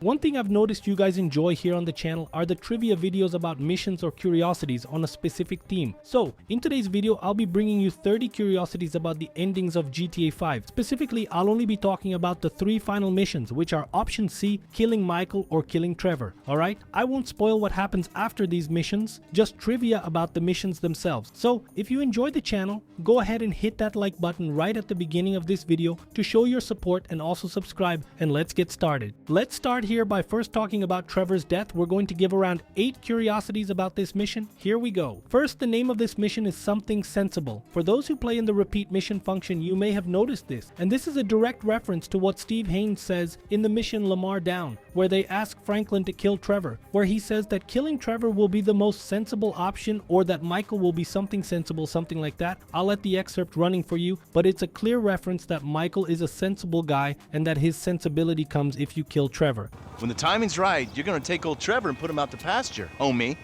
One thing I've noticed you guys enjoy here on the channel are the trivia videos about missions or curiosities on a specific theme. So, in today's video, I'll be bringing you 30 curiosities about the endings of GTA 5. Specifically, I'll only be talking about the 3 final missions, which are option C, killing Michael or killing Trevor. Alright? I won't spoil what happens after these missions, just trivia about the missions themselves. So, if you enjoyed the channel, go ahead and hit that like button right at the beginning of this video to show your support, and also subscribe, and let's get started. Let's start here by first talking about Trevor's death. We're going to give around 8 curiosities about this mission. Here we go. First, the name of this mission is Something Sensible. For those who play in the repeat mission function, you may have noticed this, and this is a direct reference to what Steve Haynes says in the mission Lamar Down, where they ask Franklin to kill Trevor, where he says that killing Trevor will be the most sensible option, or that Michael will be something sensible, something like that. I'll let the excerpt running for you, but it's a clear reference that Michael is a sensible guy and that his sensibility comes if you kill Trevor. When the timing's right, you're gonna take old Trevor and put him out to pasture, homie.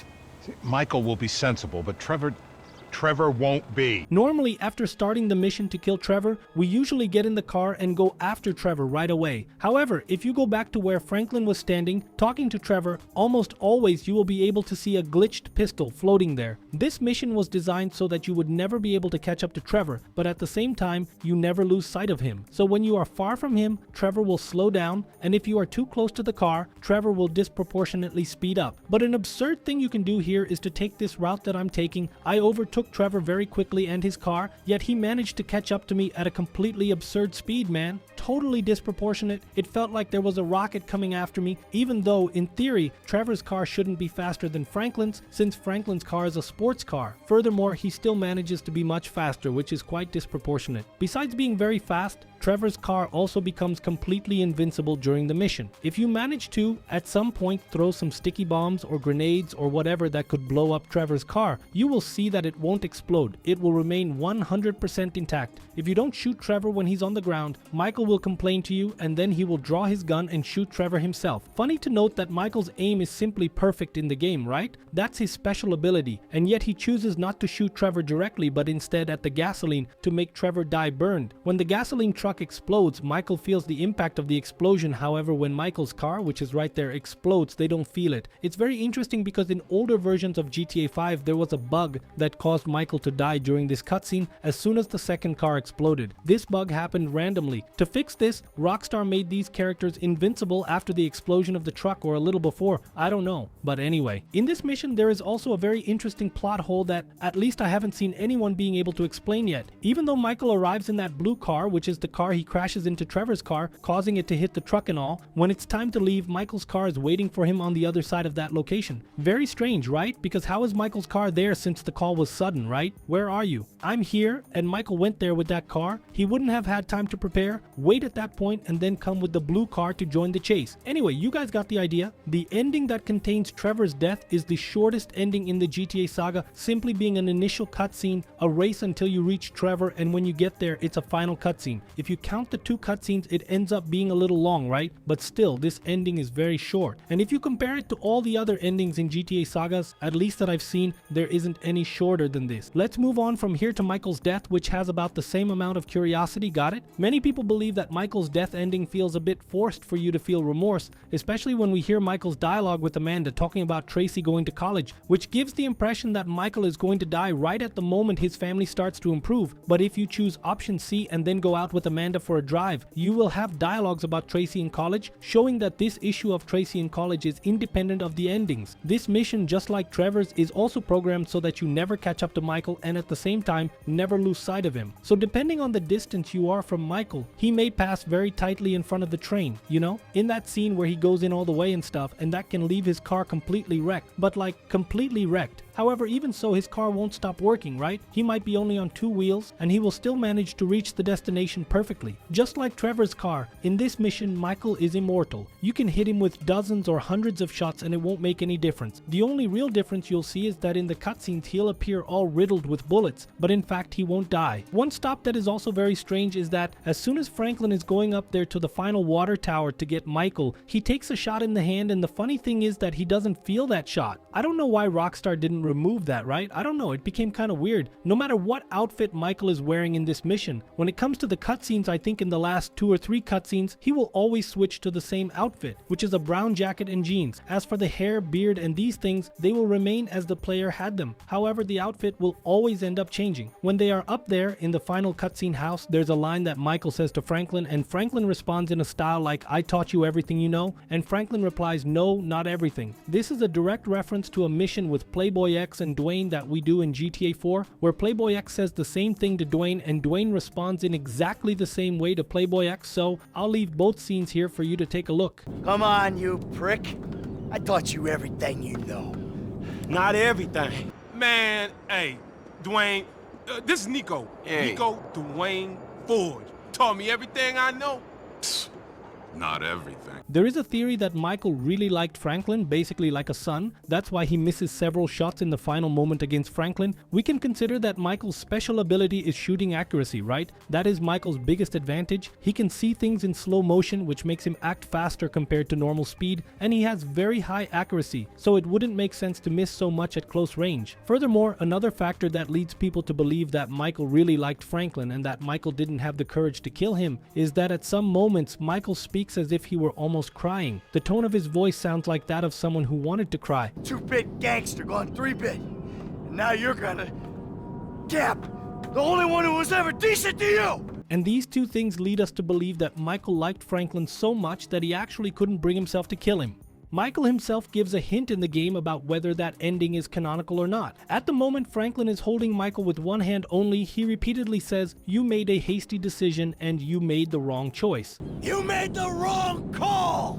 Michael will be sensible, but Trevor won't be. Normally, after starting the mission to kill Trevor, we usually get in the car and go after Trevor right away. However, if you go back to where Franklin was standing, talking to Trevor, almost always you will be able to see a glitched pistol floating there. This mission was designed so that you would never be able to catch up to Trevor, but at the same time, you never lose sight of him. So when you are far from him, Trevor will slow down, and if you are too close to the car, Trevor will disproportionately speed up. But an absurd thing you can do here is to take this route that I'm taking. I overtook Trevor very quickly and his car, yet he managed to catch up to me at a completely absurd speed, man. Totally disproportionate. It felt like there was a rocket coming after me, even though, in theory, Trevor's car shouldn't be faster than Franklin's, since Franklin's car is a sports car. Furthermore, he still manages to be much faster, which is quite disproportionate. Besides being very fast, Trevor's car also becomes completely invincible during the mission. If you manage to, at some point, throw some sticky bombs or grenades or whatever that could blow up Trevor's car, you will see that it won't explode. It will remain 100% intact. If you don't shoot Trevor when he's on the ground, Michael will complain to you, and then he will draw his gun and shoot Trevor himself. Funny to note that Michael's aim is simply perfect in the game, right? That's his special ability, and yet he chooses not to shoot Trevor directly, but instead at the gasoline to make Trevor die burned. When the gasoline truck explodes, Michael feels the impact of the explosion. However, when Michael's car, which is right there, explodes, they don't feel it. It's very interesting because in older versions of GTA 5, there was a bug that caused Michael to die during this cutscene as soon as the second car exploded. This bug happened randomly. To fix this, Rockstar made these characters invincible after the explosion of the truck, or a little before, I don't know. But anyway, in this mission there is also a very interesting plot hole that at least I haven't seen anyone being able to explain yet. Even though Michael arrives in that blue car, which is the car he crashes into Trevor's car, causing it to hit the truck and all, when it's time to leave, Michael's car is waiting for him on the other side of that location. Very strange, right? Because how is Michael's car there since the call was sudden, right? Where are you? I'm here, and Michael went there with that car. He wouldn't have had time to prepare, wait at that point, and then come with the blue car to join the chase. Anyway, you guys got the idea. The ending that contains Trevor's death is the shortest ending in the GTA saga, simply being an initial cutscene, a race until you reach Trevor, and when you get there, it's a final cutscene. If you count the 2 cutscenes, it ends up being a little long, right? But still, this ending is very short. And if you compare it to all the other endings in GTA sagas, at least that I've seen, there isn't any shorter than this. Let's move on from here to Michael's death, which has about the same amount of curiosity. Got it? Many people believe that Michael's death ending feels a bit forced for you to feel remorse, especially when we hear Michael's dialogue with Amanda talking about Tracy going to college, which gives the impression that Michael is going to die right at the moment his family starts to improve. But if you choose option C and then go out with Amanda for a drive, you will have dialogues about Tracy in college, showing that this issue of Tracy in college is independent of the endings. This mission, just like Trevor's, is also programmed so that you never catch up to Michael and at the same time never lose sight of him. So depending on the distance you are from Michael, he may pass very tightly in front of the train, you know? In that scene where he goes in all the way and stuff, and that can leave his car completely wrecked, but like completely wrecked. However, even so, his car won't stop working, right? He might be only on 2 wheels, and he will still manage to reach the destination perfectly. Just like Trevor's car, in this mission, Michael is immortal. You can hit him with dozens or hundreds of shots and it won't make any difference. The only real difference you'll see is that in the cutscenes, he'll appear all riddled with bullets, but in fact, he won't die. One stop that is also very strange is that as soon as Franklin is going up there to the final water tower to get Michael, he takes a shot in the hand, and the funny thing is that he doesn't feel that shot. I don't know why Rockstar didn't remove that, right? I don't know, it became kind of weird. No matter what outfit Michael is wearing in this mission, when it comes to the cutscenes, I think in the last 2 or 3 cutscenes, he will always switch to the same outfit, which is a brown jacket and jeans. As for the hair, beard, and these things, they will remain as the player had them. However, the outfit will always end up changing. When they are up there in the final cutscene house, there's a line that Michael says to Franklin, and Franklin responds in a style like, "I taught you everything you know," and Franklin replies, "No, not everything." This is a direct reference to a mission with Playboy X and Dwayne that we do in GTA 4, where Playboy X says the same thing to Dwayne, and Dwayne responds in exactly the same way to Playboy X, so I'll leave both scenes here for you to take a look. Come on, you prick. I taught you everything you know. Not everything. Man, hey, Dwayne, this is Nico. Hey. Nico Dwayne Forge. Taught me everything I know. Not everything. There is a theory that Michael really liked Franklin, basically like a son. That's why he misses several shots in the final moment against Franklin. We can consider that Michael's special ability is shooting accuracy, right? That is Michael's biggest advantage. He can see things in slow motion, which makes him act faster compared to normal speed, and he has very high accuracy, so it wouldn't make sense to miss so much at close range. Furthermore, another factor that leads people to believe that Michael really liked Franklin and that Michael didn't have the courage to kill him is that at some moments Michael speaks as if he were almost crying. The tone of his voice sounds like that of someone who wanted to cry. 2-bit gangster gone 3-bit. And now you're gonna... Gap! The only one who was ever decent to you! And these two things lead us to believe that Michael liked Franklin so much that he actually couldn't bring himself to kill him. Michael himself gives a hint in the game about whether that ending is canonical or not. At the moment Franklin is holding Michael with one hand only, he repeatedly says, "You made a hasty decision and you made the wrong choice." You made the wrong call!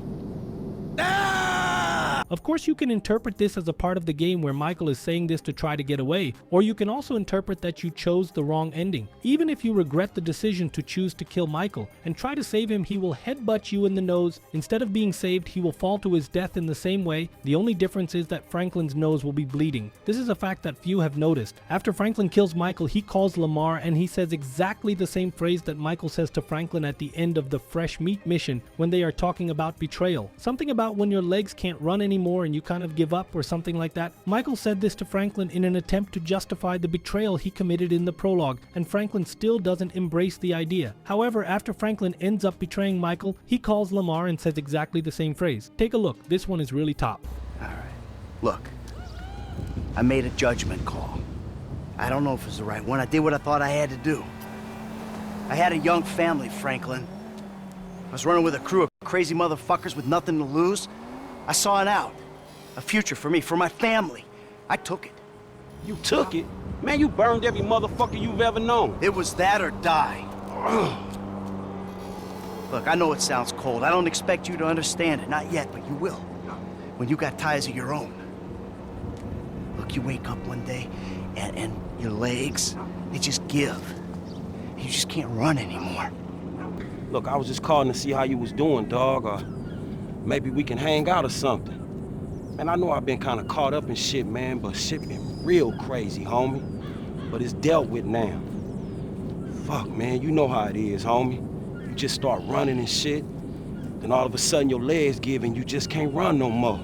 Ah! Of course, you can interpret this as a part of the game where Michael is saying this to try to get away, or you can also interpret that you chose the wrong ending. Even if you regret the decision to choose to kill Michael and try to save him, he will headbutt you in the nose. Instead of being saved, he will fall to his death in the same way. The only difference is that Franklin's nose will be bleeding. This is a fact that few have noticed. After Franklin kills Michael, he calls Lamar and he says exactly the same phrase that Michael says to Franklin at the end of the Fresh Meat mission when they are talking about betrayal. Something about when your legs can't run anymore and you kind of give up or something like that. Michael said this to Franklin in an attempt to justify the betrayal he committed in the prologue, and Franklin still doesn't embrace the idea. However, after Franklin ends up betraying Michael, he calls Lamar and says exactly the same phrase. Take a look, this one is really top. Alright, look. I made a judgment call. I don't know if it was the right one. I did what I thought I had to do. I had a young family, Franklin. I was running with a crew of crazy motherfuckers with nothing to lose. I saw an out. A future for me, for my family. I took it. You took it? Man, you burned every motherfucker you've ever known. It was that or die. Look, I know it sounds cold. I don't expect you to understand it. Not yet, but you will. When you got ties of your own. Look, you wake up one day and your legs, they just give. You just can't run anymore. Look, I was just calling to see how you was doing, dog, or maybe we can hang out or something. Man, I know I've been kind of caught up in shit, man, but shit been real crazy, homie. But it's dealt with now. Fuck, man, you know how it is, homie. You just start running and shit, then all of a sudden your legs give and you just can't run no more.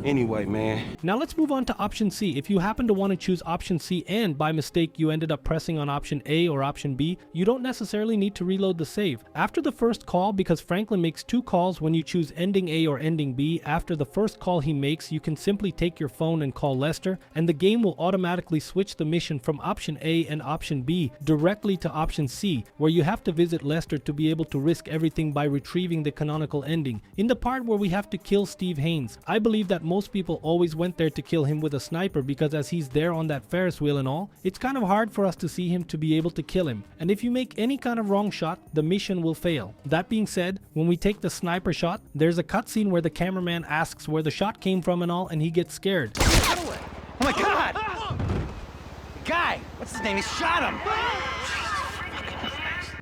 Anyway, man. Now let's move on to option C. If you happen to want to choose option C and by mistake you ended up pressing on option A or option B, you don't necessarily need to reload the save. After the first call, because Franklin makes 2 calls when you choose ending A or ending B, after the first call he makes, you can simply take your phone and call Lester, and the game will automatically switch the mission from option A and option B directly to option C, where you have to visit Lester to be able to risk everything by retrieving the canonical ending. In the part where we have to kill Steve Haynes, I believe that most people always went there to kill him with a sniper because as he's there on that Ferris wheel and all, it's kind of hard for us to see him to be able to kill him. And if you make any kind of wrong shot, the mission will fail. That being said, when we take the sniper shot, there's a cutscene where the cameraman asks where the shot came from and all, and he gets scared. Oh my God! The guy! What's his name? He shot him!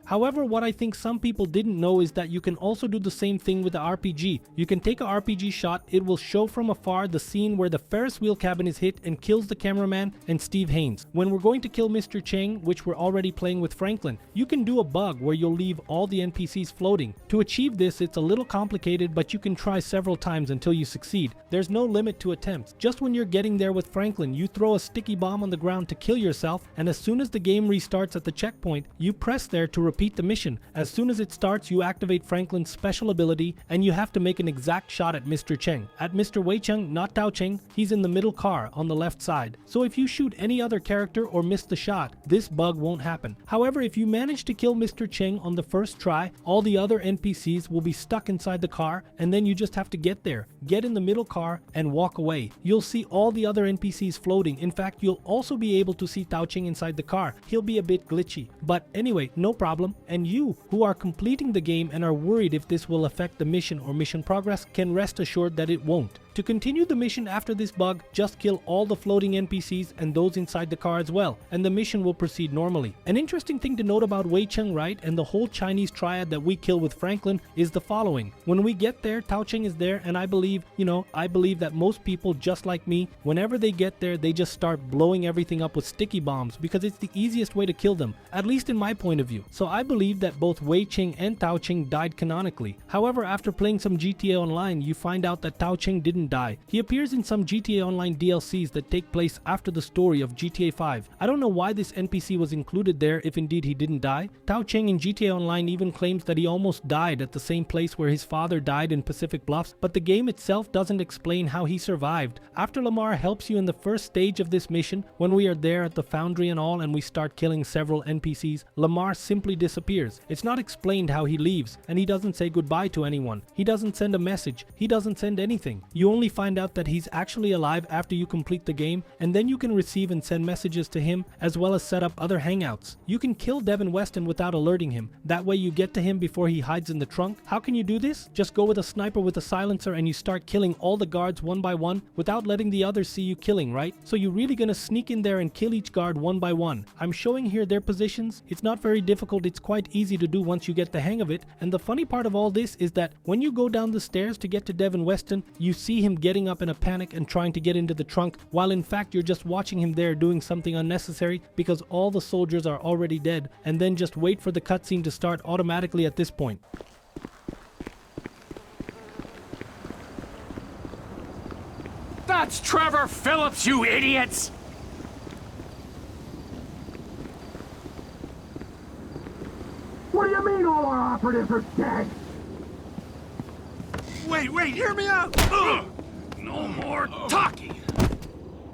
However, what I think some people didn't know is that you can also do the same thing with the RPG. You can take a RPG shot, it will show from afar the scene where the Ferris wheel cabin is hit and kills the cameraman and Steve Haynes. When we're going to kill Mr. Cheng, which we're already playing with Franklin, you can do a bug where you'll leave all the NPCs floating. To achieve this, it's a little complicated, but you can try several times until you succeed. There's no limit to attempts. Just when you're getting there with Franklin, you throw a sticky bomb on the ground to kill yourself, and as soon as the game restarts at the checkpoint, you press there to repeat the mission. As soon as it starts, you activate Franklin's special ability, and you have to make an exact shot at Mr. Cheng. At Mr. Wei Cheng, not Tao Cheng, he's in the middle car on the left side. So if you shoot any other character or miss the shot, this bug won't happen. However, if you manage to kill Mr. Cheng on the first try, all the other NPCs will be stuck inside the car, and then you just have to get there, get in the middle car, and walk away. You'll see all the other NPCs floating. In fact, you'll also be able to see Tao Cheng inside the car. He'll be a bit glitchy. But anyway, no problem. And you, who are completing the game and are worried if this will affect the mission or mission progress, can rest assured that it won't. To continue the mission after this bug, just kill all the floating NPCs and those inside the car as well, and the mission will proceed normally. An interesting thing to note about Wei Cheng, right, and the whole Chinese triad that we kill with Franklin is the following. When we get there, Tao Cheng is there, and I believe that most people, just like me, whenever they get there, they just start blowing everything up with sticky bombs because it's the easiest way to kill them, at least in my point of view. So I believe that both Wei Cheng and Tao Cheng died canonically. However, after playing some GTA Online, you find out that Tao Cheng didn't die. He appears in some GTA Online DLCs that take place after the story of GTA 5. I don't know why this NPC was included there if indeed he didn't die. Tao Cheng in GTA Online even claims that he almost died at the same place where his father died in Pacific Bluffs, but the game itself doesn't explain how he survived. After Lamar helps you in the first stage of this mission, when we are there at the foundry and all and we start killing several NPCs, Lamar simply disappears. It's not explained how he leaves, and he doesn't say goodbye to anyone. He doesn't send a message. He doesn't send anything. You only find out that he's actually alive after you complete the game, and then you can receive and send messages to him as well as set up other hangouts. You can kill Devin Weston without alerting him. That way you get to him before he hides in the trunk. How can you do this? Just go with a sniper with a silencer and you start killing all the guards one by one without letting the others see you killing, right? So you're really gonna sneak in there and kill each guard one by one. I'm showing here their positions. It's not very difficult. It's quite easy to do once you get the hang of it. And the funny part of all this is that when you go down the stairs to get to Devin Weston, you see him getting up in a panic and trying to get into the trunk, while in fact you're just watching him there doing something unnecessary because all the soldiers are already dead, and then just wait for the cutscene to start automatically at this point. That's Trevor Phillips, you idiots! What do you mean all our operatives are dead? Wait, hear me out! No more talking!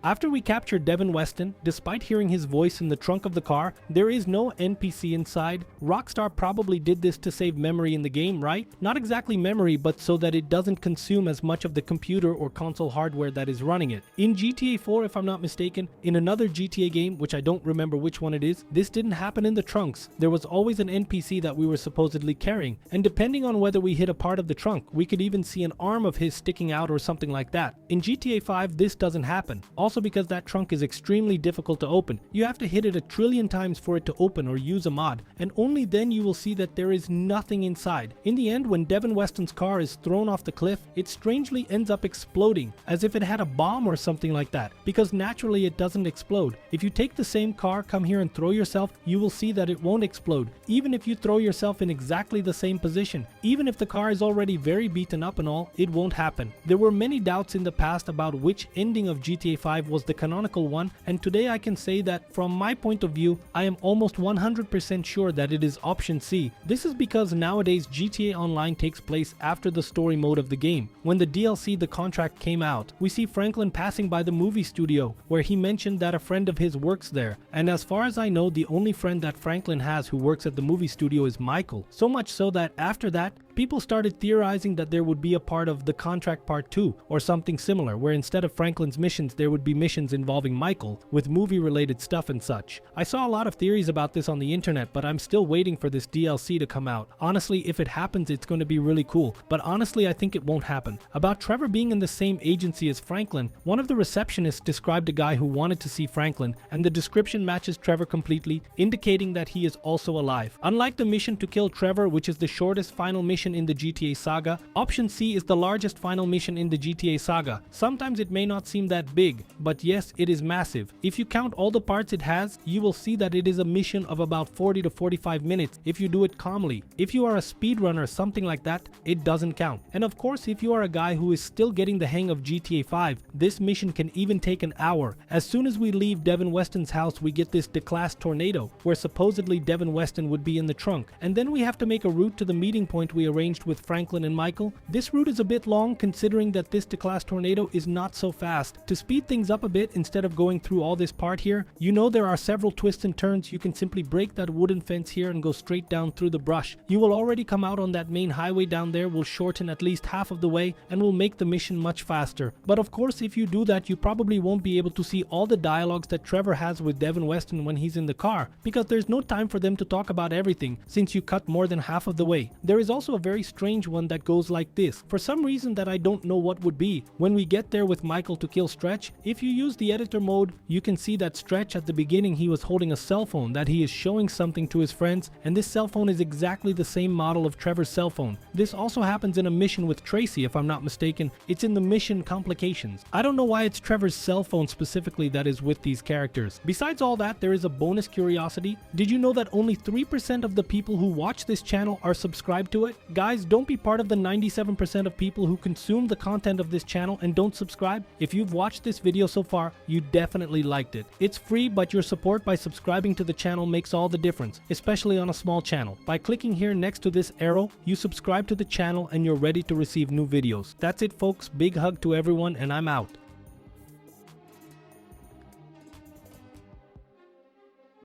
After we captured Devin Weston, despite hearing his voice in the trunk of the car, there is no NPC inside. Rockstar probably did this to save memory in the game, right? Not exactly memory, but so that it doesn't consume as much of the computer or console hardware that is running it. In GTA 4, if I'm not mistaken, in another GTA game, which I don't remember which one it is, this didn't happen in the trunks. There was always an NPC that we were supposedly carrying, and depending on whether we hit a part of the trunk, we could even see an arm of his sticking out or something like that. In GTA 5, this doesn't happen. Also because that trunk is extremely difficult to open. You have to hit it 1,000,000,000 times for it to open or use a mod, and only then you will see that there is nothing inside. In the end, when Devin Weston's car is thrown off the cliff, it strangely ends up exploding, as if it had a bomb or something like that, because naturally it doesn't explode. If you take the same car, come here and throw yourself, you will see that it won't explode, even if you throw yourself in exactly the same position. Even if the car is already very beaten up and all, it won't happen. There were many doubts in the past about which ending of GTA 5 was the canonical one, and today I can say that from my point of view, I am almost 100% sure that it is option C. This is because nowadays GTA Online takes place after the story mode of the game. When the DLC The Contract came out, we see Franklin passing by the movie studio, where he mentioned that a friend of his works there, and as far as I know, the only friend that Franklin has who works at the movie studio is Michael. So much so that after that, people started theorizing that there would be a part of The Contract Part 2 or something similar, where instead of Franklin's missions there would be missions involving Michael with movie-related stuff and such. I saw a lot of theories about this on the internet, but I'm still waiting for this DLC to come out. Honestly, if it happens, it's going to be really cool, but honestly I think it won't happen. About Trevor being in the same agency as Franklin, one of the receptionists described a guy who wanted to see Franklin, and the description matches Trevor completely, indicating that he is also alive. Unlike the mission to kill Trevor, which is the shortest final mission in the GTA saga, Option C is the largest final mission in the GTA saga. Sometimes it may not seem that big, but yes, it is massive. If you count all the parts it has, you will see that it is a mission of about 40 to 45 minutes if you do it calmly. If you are a speedrunner or something like that, it doesn't count. And of course, if you are a guy who is still getting the hang of GTA 5, this mission can even take an hour. As soon as we leave Devin Weston's house, we get this declassed tornado, where supposedly Devin Weston would be in the trunk. And then we have to make a route to the meeting point we arranged with Franklin and Michael. This route is a bit long considering that this declassed tornado is not so fast. To speed things up a bit, instead of going through all this part here, you know there are several twists and turns. You can simply break that wooden fence here and go straight down through the brush. You will already come out on that main highway down there, will shorten at least half of the way and will make the mission much faster. But of course, if you do that, you probably won't be able to see all the dialogues that Trevor has with Devin Weston when he's in the car, because there's no time for them to talk about everything since you cut more than half of the way. There is also a very strange one that goes like this. For some reason that I don't know what would be, when we get there with Michael to kill Stretch, if you use the editor mode, you can see that Stretch at the beginning he was holding a cell phone, that he is showing something to his friends, and this cell phone is exactly the same model of Trevor's cell phone. This also happens in a mission with Tracy, if I'm not mistaken. It's in the mission Complications. I don't know why it's Trevor's cell phone specifically that is with these characters. Besides all that, there is a bonus curiosity. Did you know that only 3% of the people who watch this channel are subscribed to it? Guys, don't be part of the 97% of people who consume the content of this channel and don't subscribe. If you've watched this video so far, you definitely liked it. It's free, but your support by subscribing to the channel makes all the difference, especially on a small channel. By clicking here next to this arrow, you subscribe to the channel and you're ready to receive new videos. That's it, folks. Big hug to everyone, and I'm out.